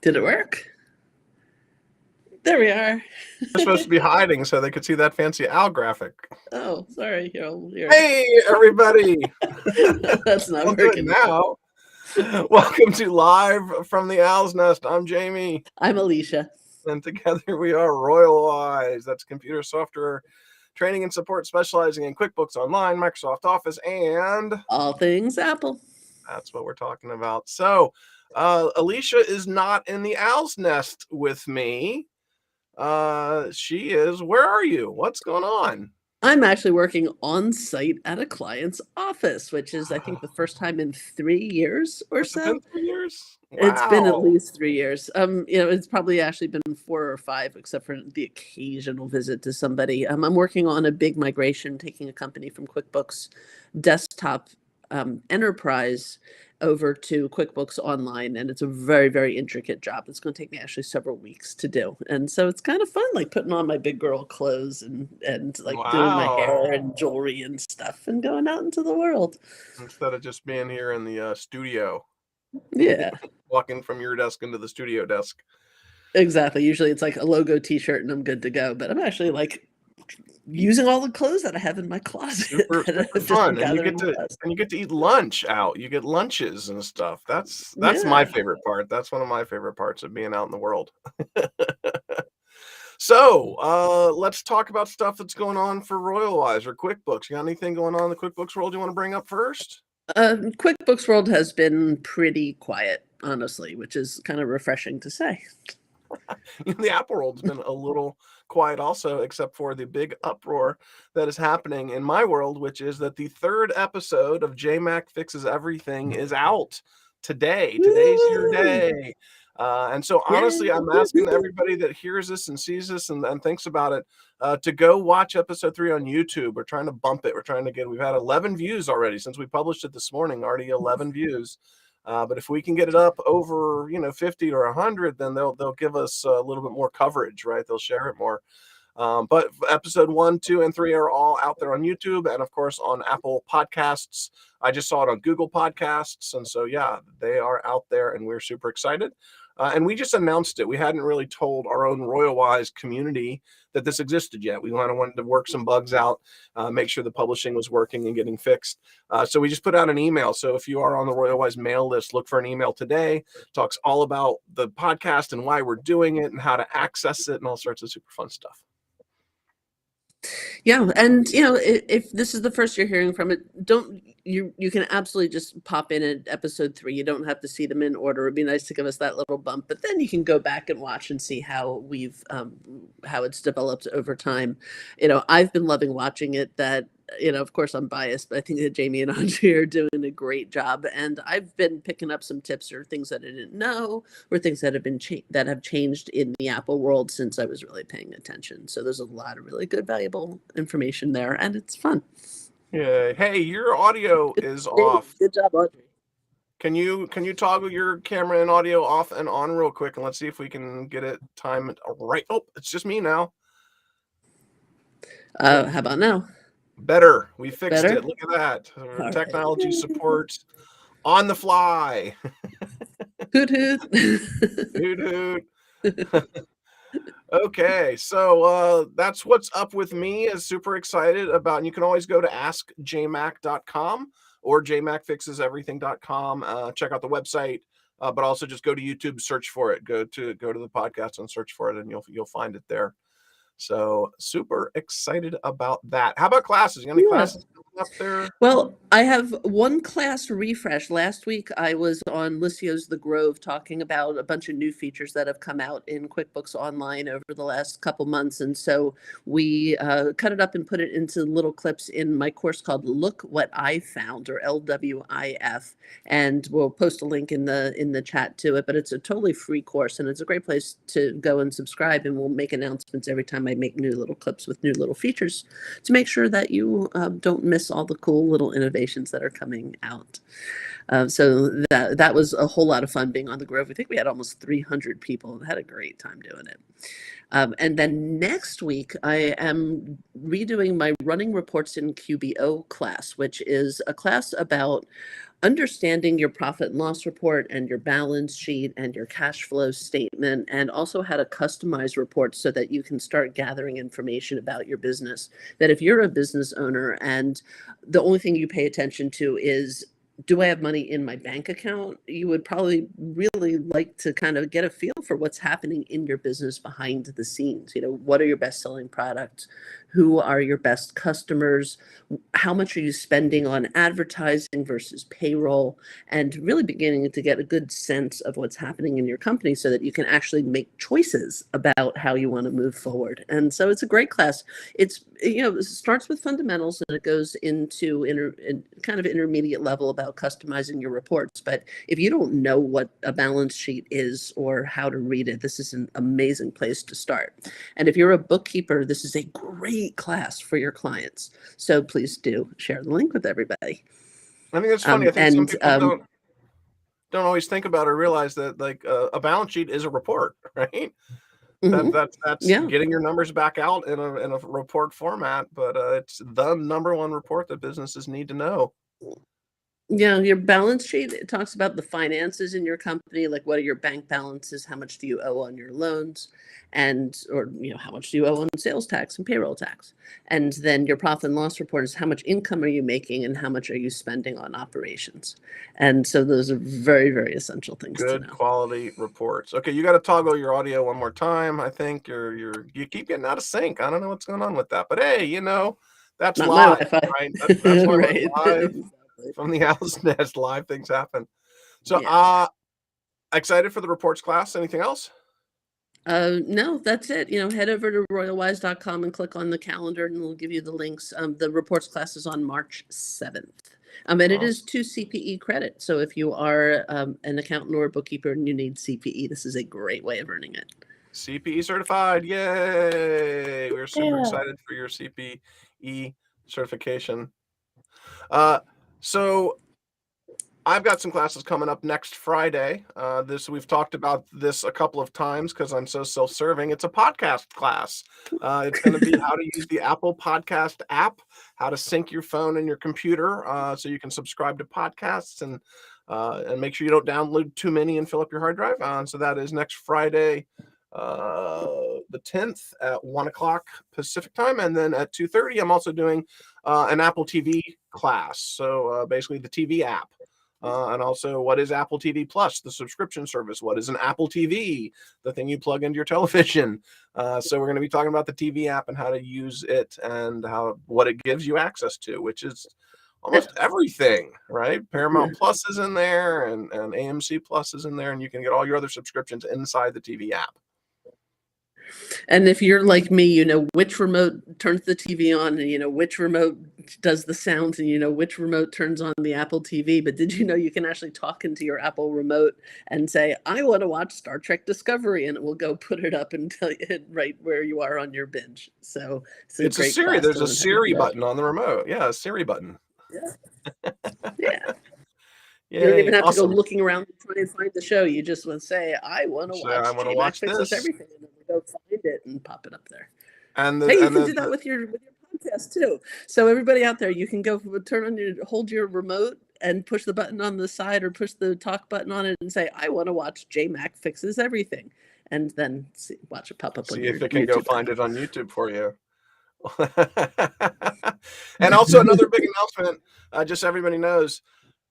Did it work? There we are. They're supposed to be hiding so they could see that fancy owl graphic. Oh, sorry. Here. Hey, everybody. That's not We'll do it working now. Welcome to Live from the Owl's Nest. I'm Jamie. I'm Alicia. And together we are OWLS. That's computer software training and support specializing in QuickBooks Online, Microsoft Office, and all things Apple. That's what we're talking about. So, Alicia is not in the Owl's Nest with me. She is. Where are you? What's going on? I'm actually working on site at a client's office, which is, I think, the first time in 3 years or so. It's been 3 years? Wow. It's been at least 3 years. It's probably actually been 4 or 5, except for the occasional visit to somebody. I'm working on a big migration, taking a company from QuickBooks Desktop Enterprise over to QuickBooks Online, and it's a very, very intricate job. It's going to take me actually several weeks to do, and so it's kind of fun, like putting on my big girl clothes and like doing my hair and jewelry and stuff, and going out into the world instead of just being here in the studio. Yeah, walking from your desk into the studio desk. Exactly. Usually it's like a logo T-shirt and I'm good to go, but I'm actually like using all the clothes that I have in my closet. Super fun, and you get to eat lunch out. You get lunches and stuff. That's my favorite part. That's one of my favorite parts of being out in the world. So let's talk about stuff that's going on for RoyalWise or QuickBooks. You got anything going on in the QuickBooks world you want to bring up first? QuickBooks world has been pretty quiet, honestly, which is kind of refreshing to say. The Apple world's been a little quiet also, except for the big uproar that is happening in my world, which is that the 3rd episode of JMac Fixes Everything is out today. Today's your day. And so honestly, I'm asking everybody that hears this and sees this and thinks about it to go watch episode 3 on YouTube. We're trying to bump it. We've had 11 views already since we published it this morning, already 11 views. But if we can get it up over, 50 or 100, then they'll give us a little bit more coverage, right? They'll share it more. But episode 1, 2, and 3 are all out there on YouTube and, of course, on Apple Podcasts. I just saw it on Google Podcasts. And so, yeah, they are out there and we're super excited. And we just announced it. We hadn't really told our own RoyalWise community that this existed yet. We wanted to work some bugs out, make sure the publishing was working and getting fixed. So we just put out an email. So if you are on the RoyalWise mail list, look for an email today. Talks all about the podcast and why we're doing it and how to access it and all sorts of super fun stuff. Yeah, and if this is the first you're hearing from it, you can absolutely just pop in at episode 3. You don't have to see them in order. It'd be nice to give us that little bump, but then you can go back and watch and see how how it's developed over time. I've been loving watching it. That of course I'm biased, but I think that Jamie and Alicia are doing a great job, and I've been picking up some tips or things that I didn't know, or things that have been that have changed in the Apple world since I was really paying attention. So there's a lot of really good, valuable information there, and it's fun. Yeah. Hey, your audio is off. Good job, Audrey. Can you toggle your camera and audio off and on real quick, and let's see if we can get it timed right. Oh, it's just me now. How about now? Better. We fixed it. Look at that. Technology support on the fly. Hoot hoot. Hoot hoot. Okay, so that's what's up with me. Is super excited about, and you can always go to askjmac.com or jmacfixeseverything.com. Check out the website, but also just go to YouTube, search for it. Go to the podcast and search for it, and you'll find it there. So super excited about that. How about classes? You got any classes up there? Well, I have one class refresh. Last week I was on Lucio's The Grove talking about a bunch of new features that have come out in QuickBooks Online over the last couple months. And so we cut it up and put it into little clips in my course called Look What I Found, or LWIF. And we'll post a link in the chat to it, but it's a totally free course and it's a great place to go and subscribe, and we'll make announcements every time I make new little clips with new little features to make sure that you don't miss all the cool little innovations that are coming out. So that was a whole lot of fun being on the Grove. I think we had almost 300 people and had a great time doing it. And then next week, I am redoing my Running Reports in QBO class, which is a class about understanding your profit and loss report and your balance sheet and your cash flow statement, and also how to customize reports so that you can start gathering information about your business. That if you're a business owner and the only thing you pay attention to is, do I have money in my bank account? You would probably really like to kind of get a feel for what's happening in your business behind the scenes. What are your best selling products? Who are your best customers? How much are you spending on advertising versus payroll? And really beginning to get a good sense of what's happening in your company so that you can actually make choices about how you want to move forward. And so it's a great class. It starts with fundamentals and it goes into kind of intermediate level about customizing your reports. But if you don't know what a balance sheet is or how to read it, this is an amazing place to start. And if you're a bookkeeper, this is a great class for your clients. So please do share the link with everybody. I think that's funny. I think some people don't always think about or realize that like a balance sheet is a report, right? That's getting your numbers back out in a report format, but it's the number one report that businesses need to know. Yeah, your balance sheet, it talks about the finances in your company, like what are your bank balances, how much do you owe on your loans, or how much do you owe on sales tax and payroll tax. And then your profit and loss report is how much income are you making and how much are you spending on operations. And so those are very, very essential things to know. Good quality reports. Okay, you got to toggle your audio one more time. I think you keep getting out of sync. I don't know what's going on with that, but hey, that's not live, my Wi-Fi. right? That's why right. We're live. Exactly. From the OWLS Nest, live things happen. So, excited for the reports class. Anything else? No, that's it. Head over to royalwise.com and click on the calendar and it'll give you the links. The reports class is on March 7th. And it is 2 CPE credit. So if you are an accountant or a bookkeeper and you need CPE, this is a great way of earning it. CPE certified. Yay. We're super excited for your CPE certification. So I've got some classes coming up next Friday. We've talked about this a couple of times because I'm so self-serving. It's a podcast class. It's going to be how to use the Apple Podcast app, how to sync your phone and your computer so you can subscribe to podcasts and make sure you don't download too many and fill up your hard drive. So that is next Friday, the 10th at 1 o'clock Pacific time. And then at 2:30, I'm also doing an Apple TV class. So basically the TV app. And also, what is Apple TV Plus, the subscription service? What is an Apple TV, the thing you plug into your television? So we're going to be talking about the TV app and how to use it and what it gives you access to, which is almost everything, right? Paramount Plus is in there and AMC Plus is in there, and you can get all your other subscriptions inside the TV app. And if you're like me, you know which remote turns the TV on and you know which remote does the sounds and you know which remote turns on the Apple TV. But did you know you can actually talk into your Apple remote and say, I want to watch Star Trek Discovery, and it will go put it up and tell you right where you are on your binge. So it's a Siri. There's a Siri button on the remote. Yeah, a Siri button. Yeah. You don't even have to go looking around and try and find the show. You just would say, I want to watch Jamie Fixes Everything, and then we go find it and pop it up there. And you can do that with your podcast too. So everybody out there, you can go hold your remote and push the button on the side or push the talk button on it and say, I want to watch J-Mac Fixes Everything. And then watch it pop up on your YouTube. See if it can go find it on YouTube for you. And also another big announcement, just so everybody knows,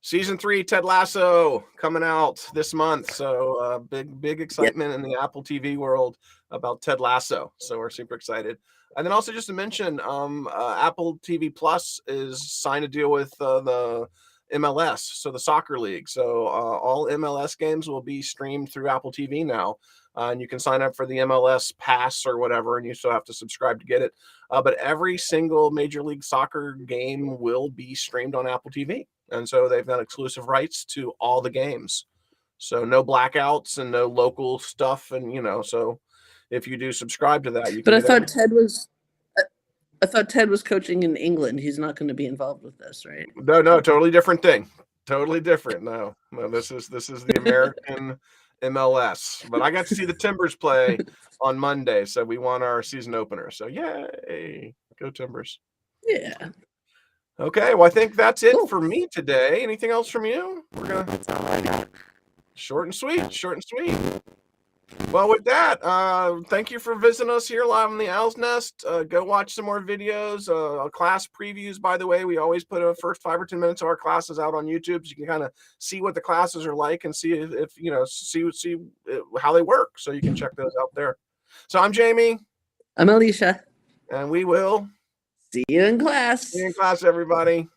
Season 3, Ted Lasso, coming out this month. So big excitement in the Apple TV world about Ted Lasso. So we're super excited. And then also just to mention, Apple TV Plus is signed a deal with the MLS, so the soccer league. So all MLS games will be streamed through Apple TV now. And you can sign up for the MLS Pass or whatever, and you still have to subscribe to get it. But every single Major League Soccer game will be streamed on Apple TV. And so they've got exclusive rights to all the games. So no blackouts and no local stuff. And, so if you do subscribe to that, you can. But I thought Ted was coaching in England. He's not going to be involved with this, right? No, totally different thing. Totally different. No, this is the American MLS. But I got to see the Timbers play on Monday, so we won our season opener. So yay, go Timbers! Yeah. Okay, well I think that's it Cool. for me today. Anything else from you? We're gonna That's all I got. short and sweet, short and sweet. Well, with that, thank you for visiting us here live on the Owl's Nest. Go watch some more videos, class previews. By the way, we always put a first 5 or 10 minutes of our classes out on YouTube, so you can kind of see what the classes are like and see if you know, see how they work. So you can check those out there. So I'm Jamie, I'm Alicia. and we will See you in class. see you in class, everybody.